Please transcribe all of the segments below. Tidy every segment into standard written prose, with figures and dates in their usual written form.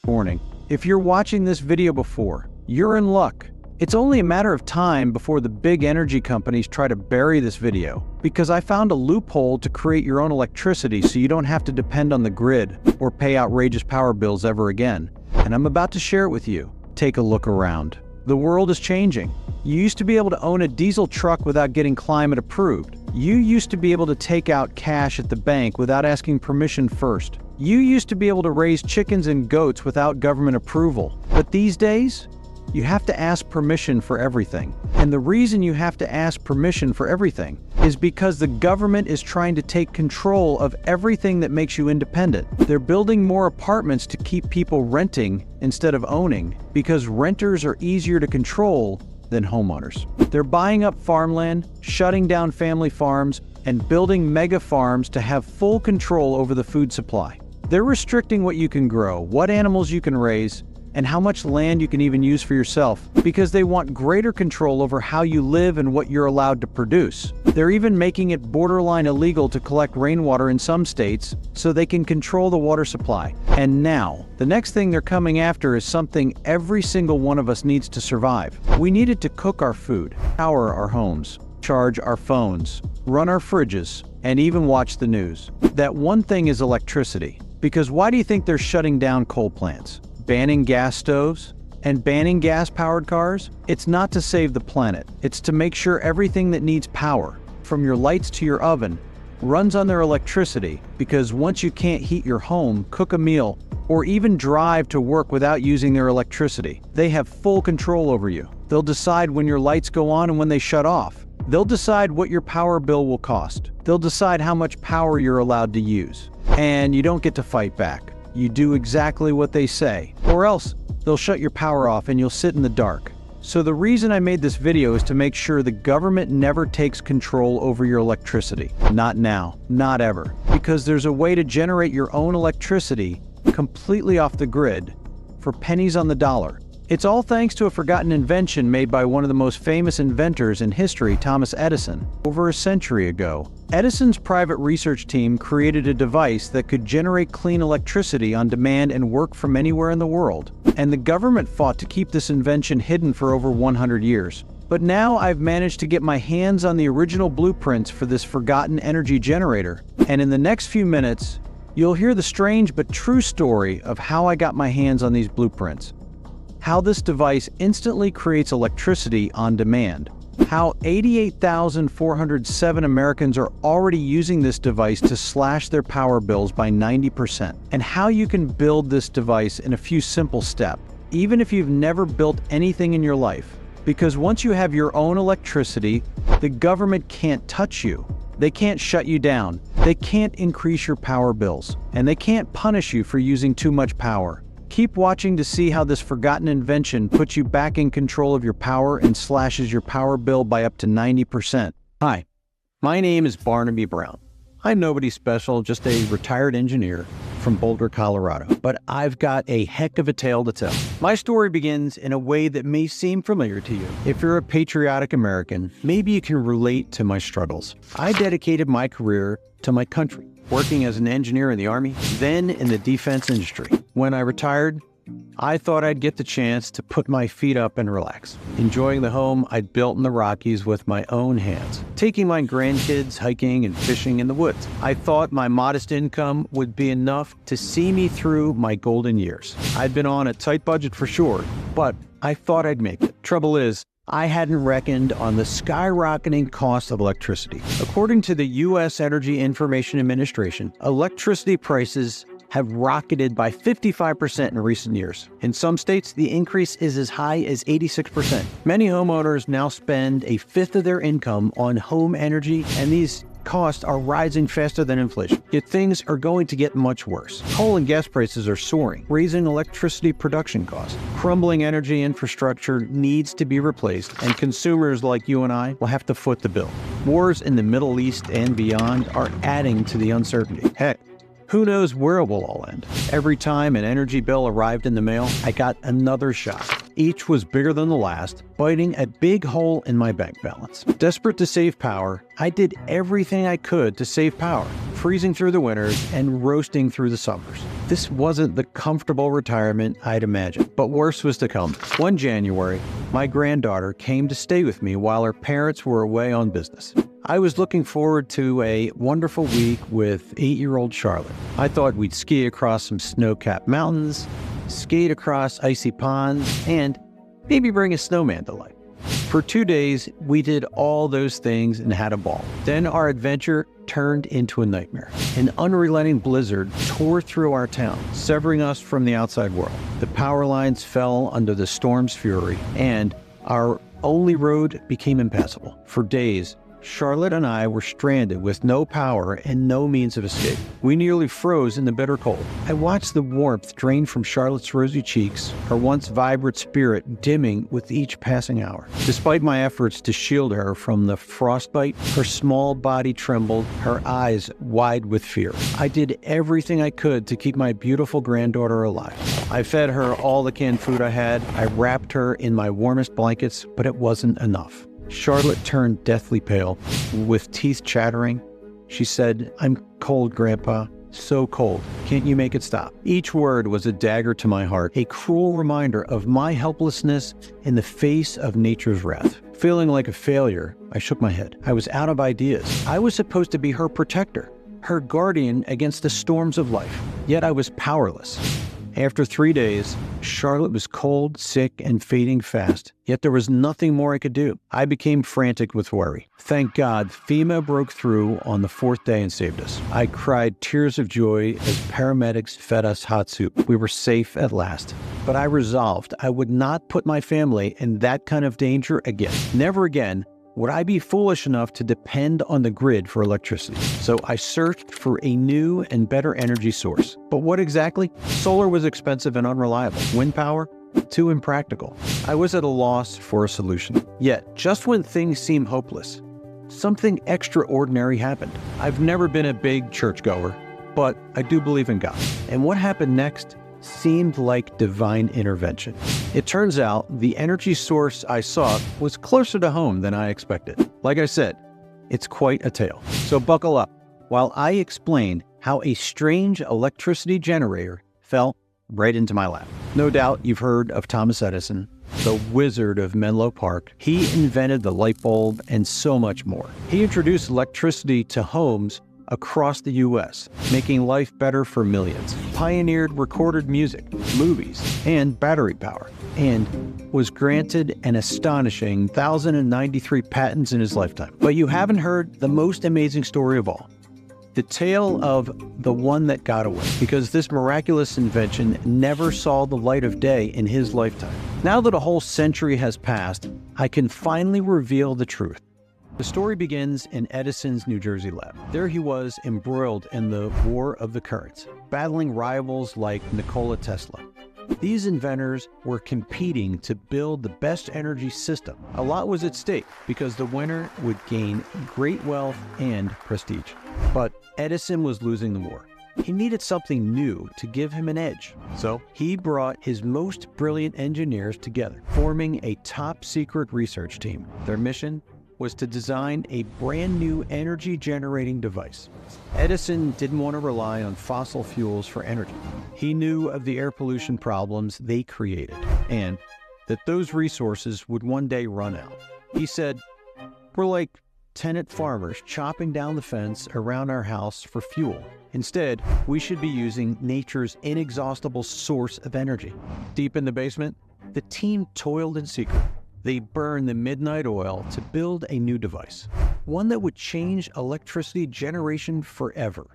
Warning: if you're watching this video before, you're in luck. It's only a matter of time before the big energy companies try to bury this video, because I found a loophole to create your own electricity so you don't have to depend on the grid or pay outrageous power bills ever again. And I'm about to share it with you. Take a look around. The world is changing. You used to be able to own a diesel truck without getting climate approved. You used to be able to take out cash at the bank without asking permission first. You used to be able to raise chickens and goats without government approval. But these days, you have to ask permission for everything. And the reason you have to ask permission for everything is because the government is trying to take control of everything that makes you independent. They're building more apartments to keep people renting instead of owning, because renters are easier to control than homeowners. They're buying up farmland, shutting down family farms, and building mega farms to have full control over the food supply. They're restricting what you can grow, what animals you can raise, and how much land you can even use for yourself, because they want greater control over how you live and what you're allowed to produce. They're even making it borderline illegal to collect rainwater in some states so they can control the water supply. And now, the next thing they're coming after is something every single one of us needs to survive. We need it to cook our food, power our homes, charge our phones, run our fridges, and even watch the news. That one thing is electricity. Because why do you think they're shutting down coal plants, banning gas stoves, and banning gas-powered cars? It's not to save the planet. It's to make sure everything that needs power, from your lights to your oven, runs on their electricity, because once you can't heat your home, cook a meal, or even drive to work without using their electricity, they have full control over you. They'll decide when your lights go on and when they shut off. They'll decide what your power bill will cost. They'll decide how much power you're allowed to use. And you don't get to fight back. You do exactly what they say, or else they'll shut your power off and you'll sit in the dark. So the reason I made this video is to make sure the government never takes control over your electricity. Not now, not ever. Because there's a way to generate your own electricity completely off the grid for pennies on the dollar. It's all thanks to a forgotten invention made by one of the most famous inventors in history, Thomas Edison, over a century ago. Edison's private research team created a device that could generate clean electricity on demand and work from anywhere in the world. And the government fought to keep this invention hidden for over 100 years. But now I've managed to get my hands on the original blueprints for this forgotten energy generator. And in the next few minutes, you'll hear the strange but true story of how I got my hands on these blueprints. How this device instantly creates electricity on demand. How 88,407 Americans are already using this device to slash their power bills by 90%. And how you can build this device in a few simple steps, even if you've never built anything in your life. Because once you have your own electricity, the government can't touch you. They can't shut you down. They can't increase your power bills. And they can't punish you for using too much power. Keep watching to see how this forgotten invention puts you back in control of your power and slashes your power bill by up to 90%. Hi, my name is Barnaby Brown. I'm nobody special, just a retired engineer from Boulder, Colorado. But I've got a heck of a tale to tell. My story begins in a way that may seem familiar to you. If you're a patriotic American, maybe you can relate to my struggles. I dedicated my career to my country, working as an engineer in the Army, then in the defense industry. When I retired, I thought I'd get the chance to put my feet up and relax, enjoying the home I'd built in the Rockies with my own hands, taking my grandkids hiking and fishing in the woods. I thought my modest income would be enough to see me through my golden years. I'd been on a tight budget for sure, but I thought I'd make it. Trouble is, I hadn't reckoned on the skyrocketing cost of electricity. According to the U.S. Energy Information Administration, electricity prices have rocketed by 55% in recent years. In some states, the increase is as high as 86%. Many homeowners now spend a fifth of their income on home energy, and these costs are rising faster than inflation. Yet things are going to get much worse. Coal and gas prices are soaring, raising electricity production costs. Crumbling energy infrastructure needs to be replaced, and consumers like you and I will have to foot the bill. Wars in the Middle East and beyond are adding to the uncertainty. Heck, who knows where it will all end? Every time an energy bill arrived in the mail, I got another shock. Each was bigger than the last, biting a big hole in my bank balance. Desperate to save power, I did everything I could to save power. freezing through the winters and roasting through the summers. This wasn't the comfortable retirement I'd imagined, but worse was to come. One January, my granddaughter came to stay with me while her parents were away on business. I was looking forward to a wonderful week with 8-year-old Charlotte. I thought we'd ski across some snow-capped mountains, skate across icy ponds, and maybe bring a snowman to life. For 2 days, we did all those things and had a ball. Then our adventure turned into a nightmare. An unrelenting blizzard tore through our town, severing us from the outside world. The power lines fell under the storm's fury, and our only road became impassable. For days, Charlotte and I were stranded with no power and no means of escape. We nearly froze in the bitter cold. I watched the warmth drain from Charlotte's rosy cheeks, her once vibrant spirit dimming with each passing hour. Despite my efforts to shield her from the frostbite, her small body trembled, her eyes wide with fear. I did everything I could to keep my beautiful granddaughter alive. I fed her all the canned food I had. I wrapped her in my warmest blankets, but it wasn't enough. Charlotte turned deathly pale, with teeth chattering. She said, "I'm cold, Grandpa. So cold. Can't you make it stop?" Each word was a dagger to my heart, a cruel reminder of my helplessness in the face of nature's wrath. Feeling like a failure, I shook my head. I was out of ideas. I was supposed to be her protector, her guardian against the storms of life. Yet I was powerless. After 3 days, Charlotte was cold, sick, and fading fast, yet there was nothing more I could do. I became frantic with worry. Thank God, FEMA broke through on the 4th day and saved us. I cried tears of joy as paramedics fed us hot soup. We were safe at last. But I resolved I would not put my family in that kind of danger again. Never again would I be foolish enough to depend on the grid for electricity. So I searched for a new and better energy source. But what exactly? Solar was expensive and unreliable. Wind power? Too impractical. I was at a loss for a solution. Yet, just when things seemed hopeless, something extraordinary happened. I've never been a big churchgoer, but I do believe in God. And what happened next seemed like divine intervention. It turns out the energy source I sought was closer to home than I expected. Like I said, it's quite a tale. So buckle up while I explain how a strange electricity generator fell right into my lap. No doubt you've heard of Thomas Edison, the wizard of Menlo Park. He invented the light bulb and so much more. He introduced electricity to homes across the U.S., making life better for millions, pioneered recorded music, movies, and battery power, and was granted an astonishing 1,093 patents in his lifetime. But you haven't heard the most amazing story of all, the tale of the one that got away, because this miraculous invention never saw the light of day in his lifetime. Now that a whole century has passed, I can finally reveal the truth. The story begins in Edison's New Jersey lab. There he was, embroiled in the War of the Currents, battling rivals like Nikola Tesla. These inventors were competing to build the best energy system. A lot was at stake because the winner would gain great wealth and prestige. But Edison was losing the war. He needed something new to give him an edge. So he brought his most brilliant engineers together, forming a top-secret research team. Their mission was to design a brand new energy generating device. Edison didn't want to rely on fossil fuels for energy. He knew of the air pollution problems they created and that those resources would one day run out. He said, "We're like tenant farmers chopping down the fence around our house for fuel. Instead, we should be using nature's inexhaustible source of energy." Deep in the basement, the team toiled in secret. They burned the midnight oil to build a new device, one that would change electricity generation forever.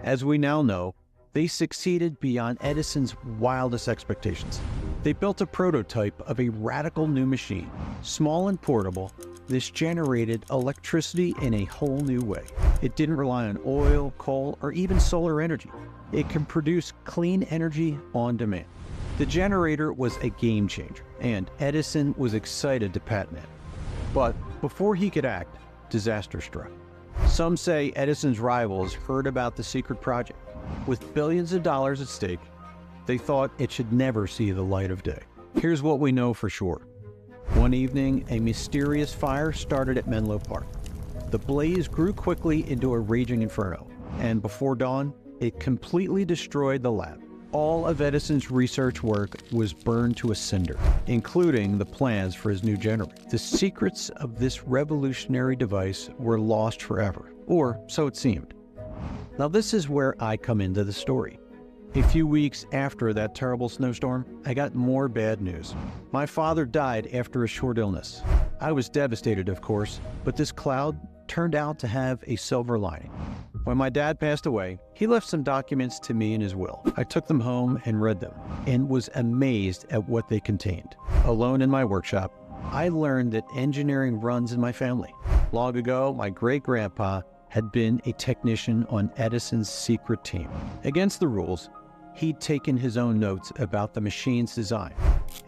As we now know, they succeeded beyond Edison's wildest expectations. They built a prototype of a radical new machine. Small and portable, this generated electricity in a whole new way. It didn't rely on oil, coal, or even solar energy. It can produce clean energy on demand. The generator was a game changer, and Edison was excited to patent it. But before he could act, disaster struck. Some say Edison's rivals heard about the secret project. With billions of dollars at stake, they thought it should never see the light of day. Here's what we know for sure. One evening, a mysterious fire started at Menlo Park. The blaze grew quickly into a raging inferno. and before dawn, it completely destroyed the lab. All of Edison's research work was burned to a cinder, including the plans for his new generator. The secrets of this revolutionary device were lost forever, or so it seemed. Now this is where I come into the story. A few weeks after that terrible snowstorm, I got more bad news. My father died after a short illness. I was devastated, of course, but this cloud turned out to have a silver lining. When my dad passed away, he left some documents to me in his will. I took them home and read them, and was amazed at what they contained. Alone in my workshop, I learned that engineering runs in my family. Long ago, my great-grandpa had been a technician on Edison's secret team. Against the rules, he'd taken his own notes about the machine's design.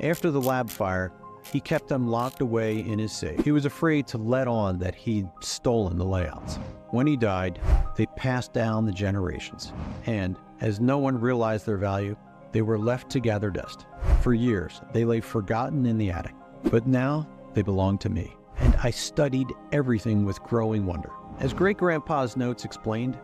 After the lab fire, he kept them locked away in his safe. He was afraid to let on that he'd stolen the layouts. When he died, they passed down the generations, and as no one realized their value, they were left to gather dust. For years, they lay forgotten in the attic, but now they belong to me, and I studied everything with growing wonder. As Great-Grandpa's notes explained,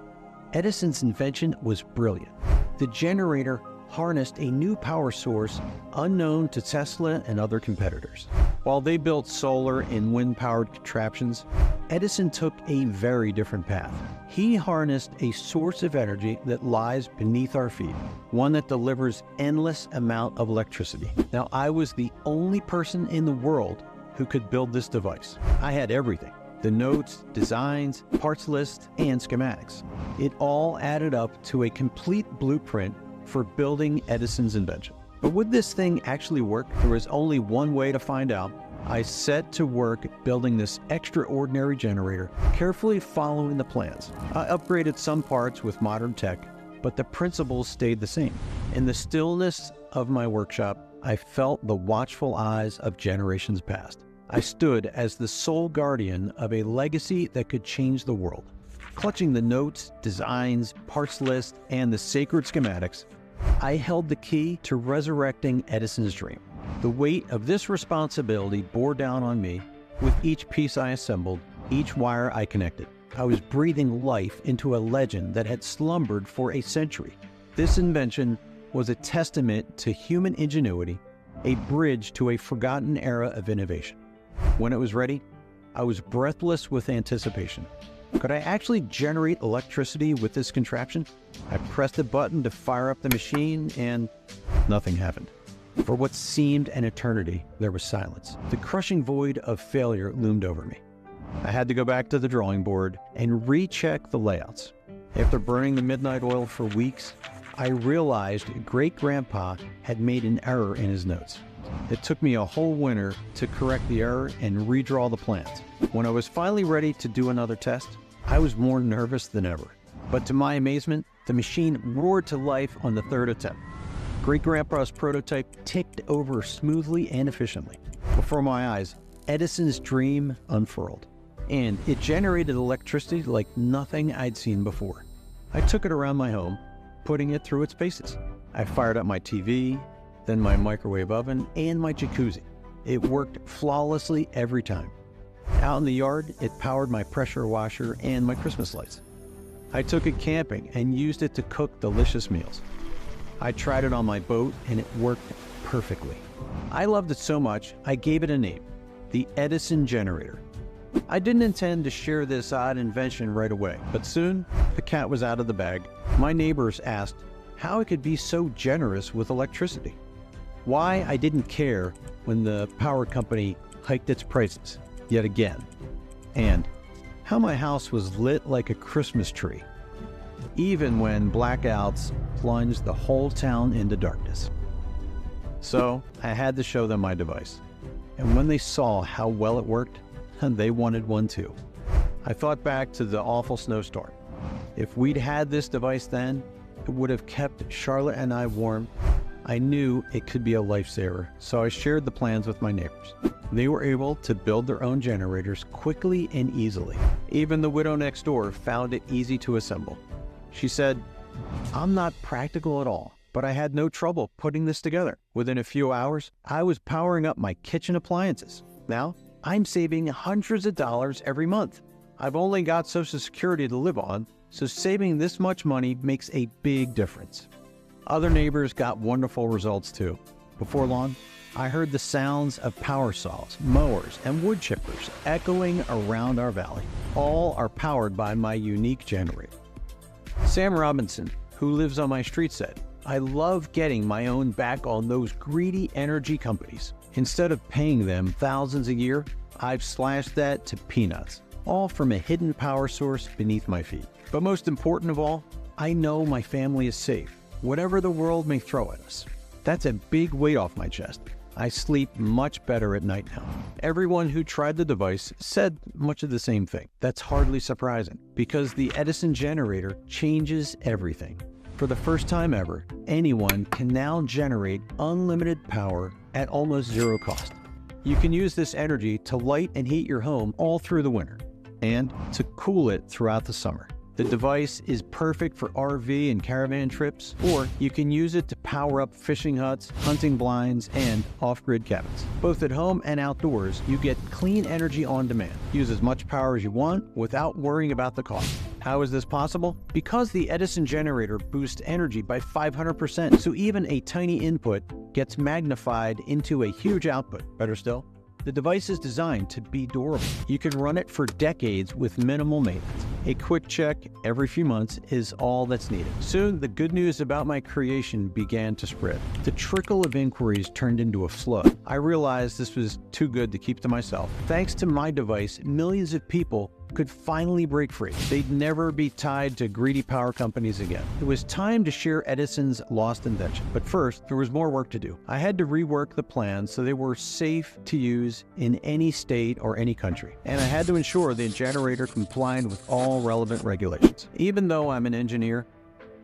Edison's invention was brilliant. The generator harnessed a new power source unknown to Tesla and other competitors. While they built solar and wind-powered contraptions, Edison took a very different path. He harnessed a source of energy that lies beneath our feet, one that delivers endless amount of electricity. Now, I was the only person in the world who could build this device. I had everything: the notes, designs, parts list, and schematics. It all added up to a complete blueprint for building Edison's invention. But would this thing actually work? There was only one way to find out. I set to work building this extraordinary generator, carefully following the plans. I upgraded some parts with modern tech, but the principles stayed the same. In the stillness of my workshop, I felt the watchful eyes of generations past. I stood as the sole guardian of a legacy that could change the world. Clutching the notes, designs, parts list, and the sacred schematics, I held the key to resurrecting Edison's dream. The weight of this responsibility bore down on me with each piece I assembled, each wire I connected. I was breathing life into a legend that had slumbered for a century. This invention was a testament to human ingenuity, a bridge to a forgotten era of innovation. When it was ready, I was breathless with anticipation. Could I actually generate electricity with this contraption? I pressed a button to fire up the machine, and nothing happened. For what seemed an eternity, there was silence. The crushing void of failure loomed over me. I had to go back to the drawing board and recheck the layouts. After burning the midnight oil for weeks, I realized Great-Grandpa had made an error in his notes. It took me a whole winter to correct the error and redraw the plans. When I was finally ready to do another test, I was more nervous than ever. But to my amazement, the machine roared to life on the third attempt. Great-Grandpa's prototype ticked over smoothly and efficiently. Before my eyes, Edison's dream unfurled, and it generated electricity like nothing I'd seen before. I took it around my home, putting it through its paces. I fired up my TV, then my microwave oven, and my jacuzzi. It worked flawlessly every time. Out in the yard, it powered my pressure washer and my Christmas lights. I took it camping and used it to cook delicious meals. I tried it on my boat, and it worked perfectly. I loved it so much, I gave it a name: the Edison generator. I didn't intend to share this odd invention right away, but soon the cat was out of the bag. My neighbors asked how I could be so generous with electricity, why I didn't care when the power company hiked its prices yet again, and how my house was lit like a Christmas tree, even when blackouts plunged the whole town into darkness. So I had to show them my device, and when they saw how well it worked, they wanted one too. I thought back to the awful snowstorm. If we'd had this device then, it would have kept Charlotte and I warm. I knew it could be a lifesaver, so I shared the plans with my neighbors. They were able to build their own generators quickly and easily. Even the widow next door found it easy to assemble. She said, "I'm not practical at all, but I had no trouble putting this together. Within a few hours, I was powering up my kitchen appliances. Now, I'm saving hundreds of dollars every month. I've only got Social Security to live on, so saving this much money makes a big difference. Other neighbors got wonderful results too. Before long, I heard the sounds of power saws, mowers, and wood chippers echoing around our valley. All are powered by my unique generator. Sam Robinson, who lives on my street, said, "I love getting my own back on those greedy energy companies. Instead of paying them thousands a year, I've slashed that to peanuts, all from a hidden power source beneath my feet. But most important of all, I know my family is safe, whatever the world may throw at us. That's a big weight off my chest. I sleep much better at night now." Everyone who tried the device said much of the same thing. That's hardly surprising, because the Edison generator changes everything. For the first time ever, anyone can now generate unlimited power at almost zero cost. You can use this energy to light and heat your home all through the winter, and to cool it throughout the summer. The device is perfect for RV and caravan trips, or you can use it to power up fishing huts, hunting blinds, and off-grid cabins. Both at home and outdoors, you get clean energy on demand. Use as much power as you want without worrying about the cost. How is this possible? Because the Edison generator boosts energy by 500%, so even a tiny input gets magnified into a huge output. Better still, the device is designed to be durable. You can run it for decades with minimal maintenance. A quick check every few months is all that's needed. Soon, the good news about my creation began to spread. The trickle of inquiries turned into a flood. I realized this was too good to keep to myself. Thanks to my device, millions of people could finally break free. They'd never be tied to greedy power companies again. It was time to share Edison's lost invention. But first, there was more work to do. I had to rework the plans so they were safe to use in any state or any country. And I had to ensure the generator complied with all relevant regulations. Even though I'm an engineer,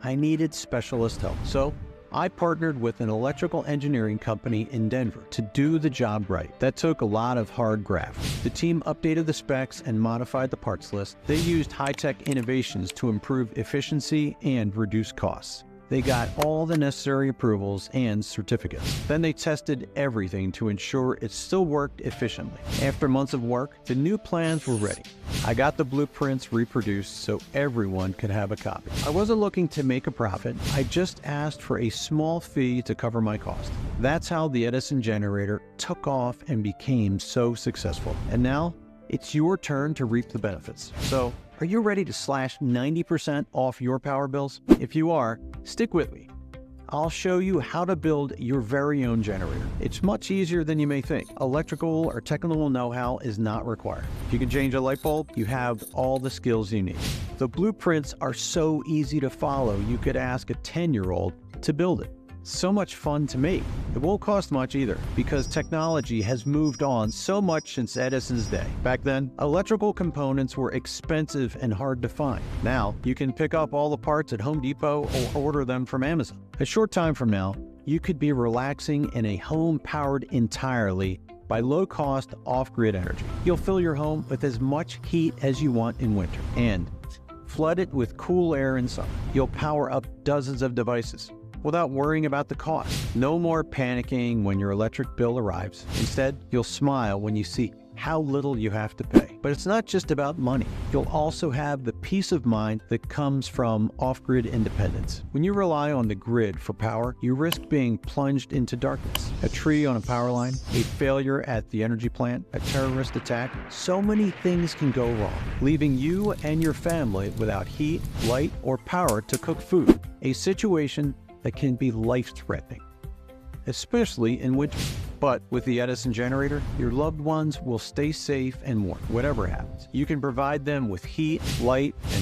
I needed specialist help. So I partnered with an electrical engineering company in Denver to do the job right. That took a lot of hard graft. The team updated the specs and modified the parts list. They used high-tech innovations to improve efficiency and reduce costs. They got all the necessary approvals and certificates. Then they tested everything to ensure it still worked efficiently. After months of work, the new plans were ready. I got the blueprints reproduced so everyone could have a copy. I wasn't looking to make a profit. I just asked for a small fee to cover my cost. That's how the Edison generator took off and became so successful. And now, it's your turn to reap the benefits. So, are you ready to slash 90% off your power bills? If you are, stick with me. I'll show you how to build your very own generator. It's much easier than you may think. Electrical or technical know-how is not required. If you can change a light bulb, you have all the skills you need. The blueprints are so easy to follow, you could ask a 10-year-old to build it. So much fun to make. It won't cost much either, because technology has moved on so much since Edison's day. Back then, electrical components were expensive and hard to find. Now, you can pick up all the parts at Home Depot or order them from Amazon. A short time from now, you could be relaxing in a home powered entirely by low-cost off-grid energy. You'll fill your home with as much heat as you want in winter, and flood it with cool air in summer. You'll power up dozens of devices without worrying about the cost. No more panicking when your electric bill arrives. Instead, you'll smile when you see how little you have to pay. But it's not just about money. You'll also have the peace of mind that comes from off-grid independence. When you rely on the grid for power, you risk being plunged into darkness. A tree on a power line, a failure at the energy plant, a terrorist attack. So many things can go wrong, leaving you and your family without heat, light, or power to cook food. A situation that can be life-threatening, especially in winter. But with the Edison generator, your loved ones will stay safe and warm, whatever happens. You can provide them with heat, light, and